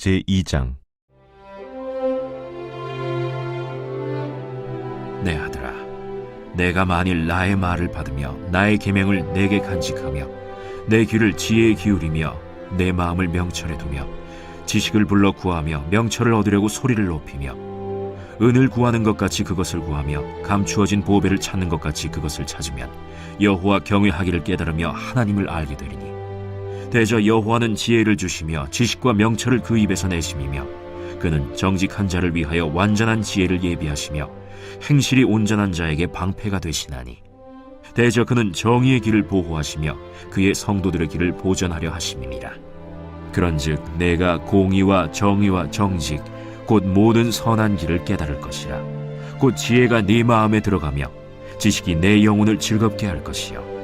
제2장. 내 아들아, 내가 만일 나의 말을 받으며 나의 계명을 내게 간직하며 내 귀를 지혜에 기울이며 내 마음을 명철에 두며 지식을 불러 구하며 명철을 얻으려고 소리를 높이며 은을 구하는 것 같이 그것을 구하며 감추어진 보배를 찾는 것 같이 그것을 찾으면 여호와 경외하기를 깨달으며 하나님을 알게 되리니, 대저 여호와는 지혜를 주시며 지식과 명철을 그 입에서 내심이며 그는 정직한 자를 위하여 완전한 지혜를 예비하시며 행실이 온전한 자에게 방패가 되시나니, 대저 그는 정의의 길을 보호하시며 그의 성도들의 길을 보전하려 하심이니라. 그런즉 내가 공의와 정의와 정직 곧 모든 선한 길을 깨달을 것이라. 곧 지혜가 네 마음에 들어가며 지식이 내 영혼을 즐겁게 할 것이요,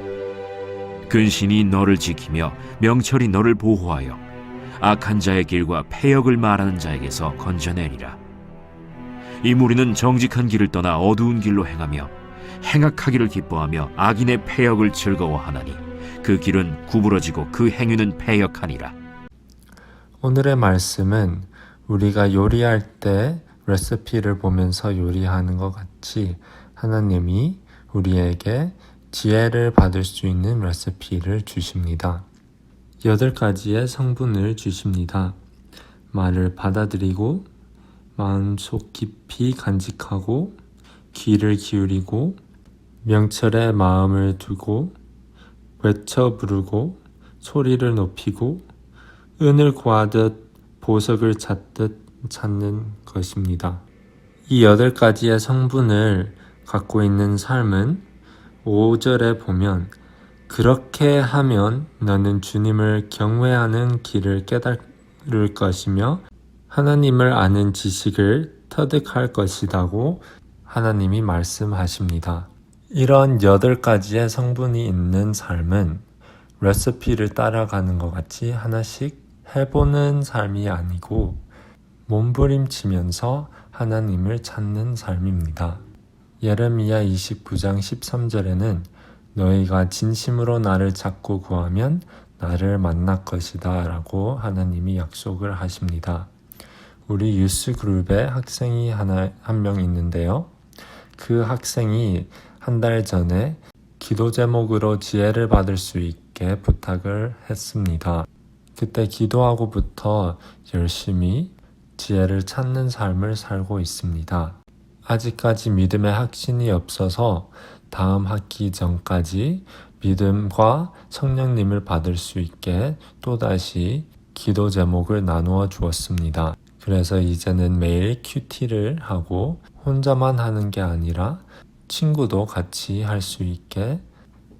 근신이 너를 지키며 명철이 너를 보호하여 악한 자의 길과 패역을 말하는 자에게서 건져내리라. 이 무리는 정직한 길을 떠나 어두운 길로 행하며 행악하기를 기뻐하며 악인의 패역을 즐거워하나니 그 길은 구부러지고 그 행위는 패역하니라. 오늘의 말씀은 우리가 요리할 때 레시피를 보면서 요리하는 것 같이 하나님이 우리에게 지혜를 받을 수 있는 레시피를 주십니다. 8가지의 성분을 주십니다. 말을 받아들이고 마음속 깊이 간직하고 귀를 기울이고 명철에 마음을 두고 외쳐 부르고 소리를 높이고 은을 구하듯 보석을 찾듯 찾는 것입니다. 이 8가지의 성분을 갖고 있는 삶은 5절에 보면 그렇게 하면 너는 주님을 경외하는 길을 깨달을 것이며 하나님을 아는 지식을 터득할 것이라고 하나님이 말씀하십니다. 이런 8가지의 성분이 있는 삶은 레시피를 따라가는 것 같이 하나씩 해보는 삶이 아니고 몸부림치면서 하나님을 찾는 삶입니다. 예레미야 29장 13절에는 너희가 진심으로 나를 찾고 구하면 나를 만날 것이다 라고 하나님이 약속을 하십니다. 우리 유스 그룹에 학생이 한 명 있는데요. 그 학생이 한 달 전에 기도 제목으로 지혜를 받을 수 있게 부탁을 했습니다. 그때 기도하고부터 열심히 지혜를 찾는 삶을 살고 있습니다. 아직까지 믿음의 확신이 없어서 다음 학기 전까지 믿음과 성령님을 받을 수 있게 또다시 기도 제목을 나누어 주었습니다. 그래서 이제는 매일 큐티를 하고 혼자만 하는 게 아니라 친구도 같이 할 수 있게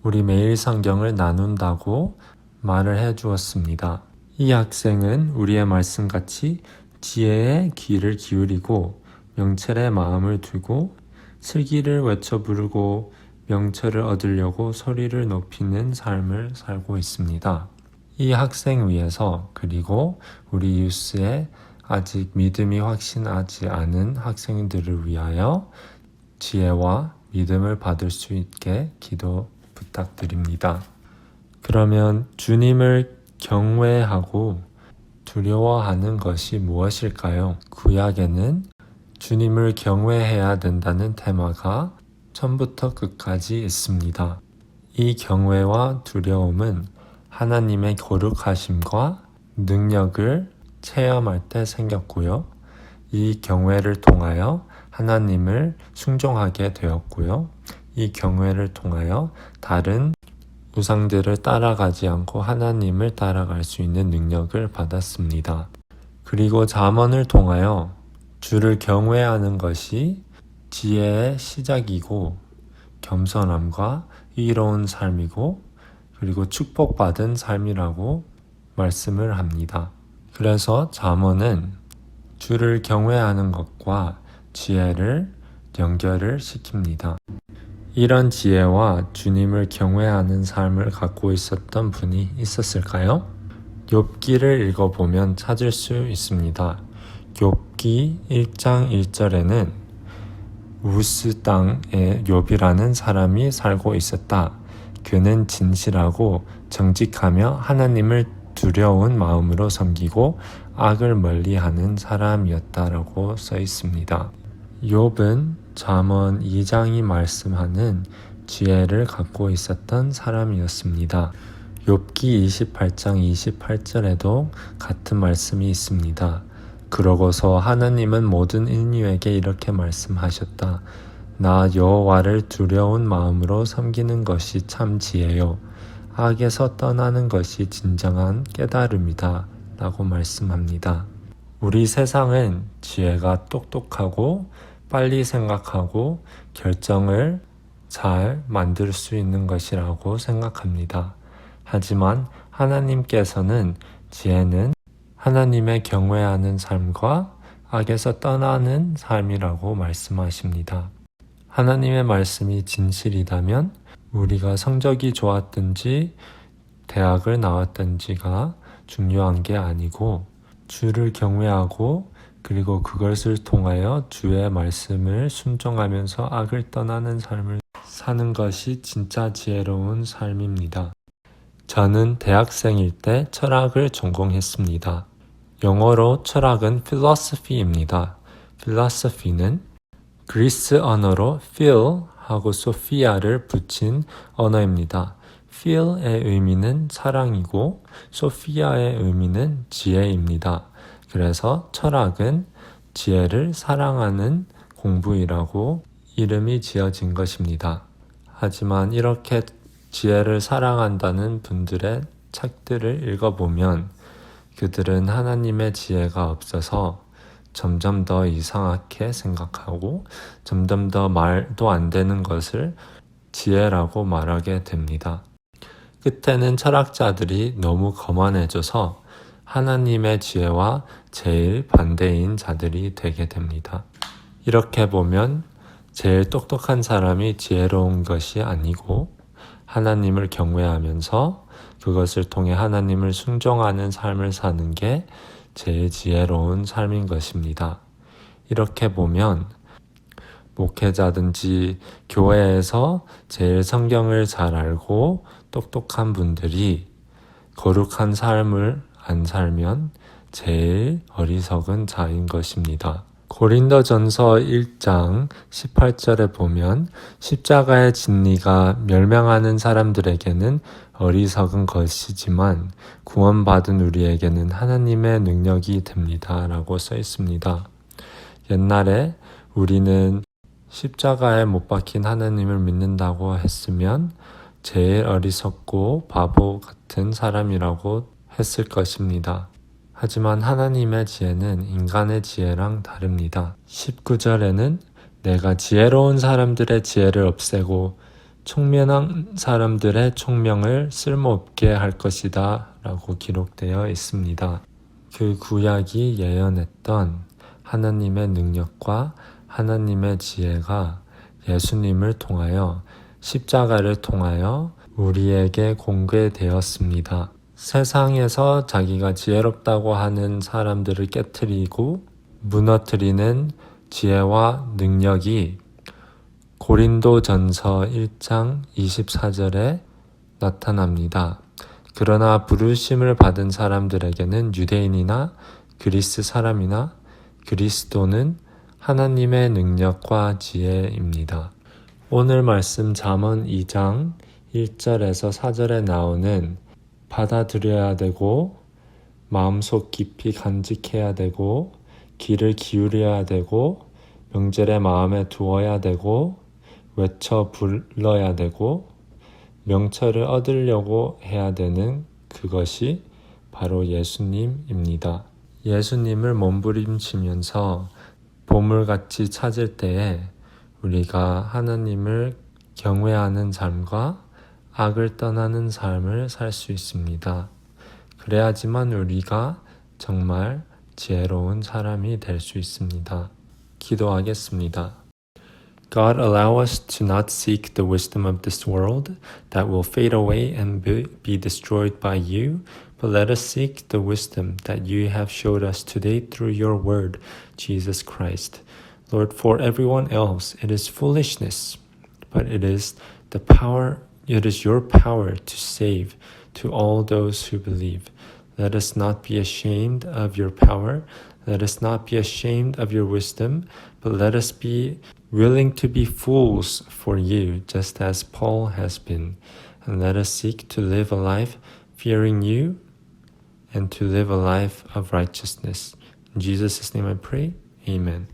우리 매일 성경을 나눈다고 말을 해 주었습니다. 이 학생은 우리의 말씀같이 지혜의 귀를 기울이고 명철에 마음을 두고 슬기를 외쳐 부르고 명철을 얻으려고 소리를 높이는 삶을 살고 있습니다. 이 학생 위해서, 그리고 우리 유스의 아직 믿음이 확신하지 않은 학생들을 위하여 지혜와 믿음을 받을 수 있게 기도 부탁드립니다. 그러면 주님을 경외하고 두려워하는 것이 무엇일까요? 구약에는 주님을 경외해야 된다는 테마가 처음부터 끝까지 있습니다. 이 경외와 두려움은 하나님의 거룩하심과 능력을 체험할 때 생겼고요. 이 경외를 통하여 하나님을 순종하게 되었고요. 이 경외를 통하여 다른 우상들을 따라가지 않고 하나님을 따라갈 수 있는 능력을 받았습니다. 그리고 잠언을 통하여 주를 경외하는 것이 지혜의 시작이고 겸손함과 의로운 삶이고 그리고 축복받은 삶이라고 말씀을 합니다. 그래서 잠언은 주를 경외하는 것과 지혜를 연결을 시킵니다. 이런 지혜와 주님을 경외하는 삶을 갖고 있었던 분이 있었을까요? 욥기를 읽어보면 찾을 수 있습니다. 욥기 1장 1절에는 우스 땅에 욥이라는 사람이 살고 있었다. 그는 진실하고 정직하며 하나님을 두려운 마음으로 섬기고 악을 멀리하는 사람이었다라고 써 있습니다. 욥은 잠언 2장이 말씀하는 지혜를 갖고 있었던 사람이었습니다. 욥기 28장 28절에도 같은 말씀이 있습니다. 그러고서 하나님은 모든 인류에게 이렇게 말씀하셨다. 나 여호와를 두려운 마음으로 섬기는 것이 참 지혜요. 악에서 떠나는 것이 진정한 깨달음이다. 라고 말씀합니다. 우리 세상은 지혜가 똑똑하고 빨리 생각하고 결정을 잘 만들 수 있는 것이라고 생각합니다. 하지만 하나님께서는 지혜는 하나님의 경외하는 삶과 악에서 떠나는 삶이라고 말씀하십니다. 하나님의 말씀이 진실이라면 우리가 성적이 좋았든지 대학을 나왔든지가 중요한 게 아니고 주를 경외하고 그리고 그것을 통하여 주의 말씀을 순종하면서 악을 떠나는 삶을 사는 것이 진짜 지혜로운 삶입니다. 저는 대학생일 때 철학을 전공했습니다. 영어로 철학은 philosophy입니다. philosophy는 그리스 언어로 phil 하고 소피아를 붙인 언어입니다. phil의 의미는 사랑이고 소피아의 의미는 지혜입니다. 그래서 철학은 지혜를 사랑하는 공부이라고 이름이 지어진 것입니다. 하지만 이렇게 지혜를 사랑한다는 분들의 책들을 읽어보면 그들은 하나님의 지혜가 없어서 점점 더 이상하게 생각하고 점점 더 말도 안 되는 것을 지혜라고 말하게 됩니다. 끝에는 철학자들이 너무 거만해져서 하나님의 지혜와 제일 반대인 자들이 되게 됩니다. 이렇게 보면 제일 똑똑한 사람이 지혜로운 것이 아니고 하나님을 경외하면서 그것을 통해 하나님을 순종하는 삶을 사는 게 제일 지혜로운 삶인 것입니다. 이렇게 보면 목회자든지 교회에서 제일 성경을 잘 알고 똑똑한 분들이 거룩한 삶을 안 살면 제일 어리석은 자인 것입니다. 고린도전서 1장 18절에 보면 십자가의 진리가 멸망하는 사람들에게는 어리석은 것이지만 구원받은 우리에게는 하나님의 능력이 됩니다. 라고 써 있습니다. 옛날에 우리는 십자가에 못 박힌 하나님을 믿는다고 했으면 제일 어리석고 바보 같은 사람이라고 했을 것입니다. 하지만 하나님의 지혜는 인간의 지혜랑 다릅니다. 19절에는 내가 지혜로운 사람들의 지혜를 없애고 총명한 사람들의 총명을 쓸모없게 할 것이다 라고 기록되어 있습니다. 그 구약이 예언했던 하나님의 능력과 하나님의 지혜가 예수님을 통하여 십자가를 통하여 우리에게 공개되었습니다. 세상에서 자기가 지혜롭다고 하는 사람들을 깨트리고 무너뜨리는 지혜와 능력이 고린도전서 1장 24절에 나타납니다. 그러나 부르심을 받은 사람들에게는 유대인이나 그리스 사람이나 그리스도는 하나님의 능력과 지혜입니다. 오늘 말씀 잠언 2장 1절에서 4절에 나오는 받아들여야 되고 마음속 깊이 간직해야 되고 귀를 기울여야 되고 명절에 마음에 두어야 되고 외쳐 불러야 되고 명철을 얻으려고 해야 되는 그것이 바로 예수님입니다. 예수님을 몸부림치면서 보물같이 찾을 때에 우리가 하나님을 경외하는 삶과 악을 떠나는 삶을 살 수 있습니다. 그래야지만 우리가 정말 지혜로운 사람이 될 수 있습니다. 기도하겠습니다. God, allow us to not seek the wisdom of this world that will fade away and be destroyed by you, but let us seek the wisdom that you have showed us today through your word, Jesus Christ. Lord, for everyone else, it is foolishness, but it is your power to save to all those who believe. Let us not be ashamed of your power. Let us not be ashamed of your wisdom, but let us be willing to be fools for you, just as Paul has been. And let us seek to live a life fearing you and to live a life of righteousness. In Jesus' name I pray. Amen.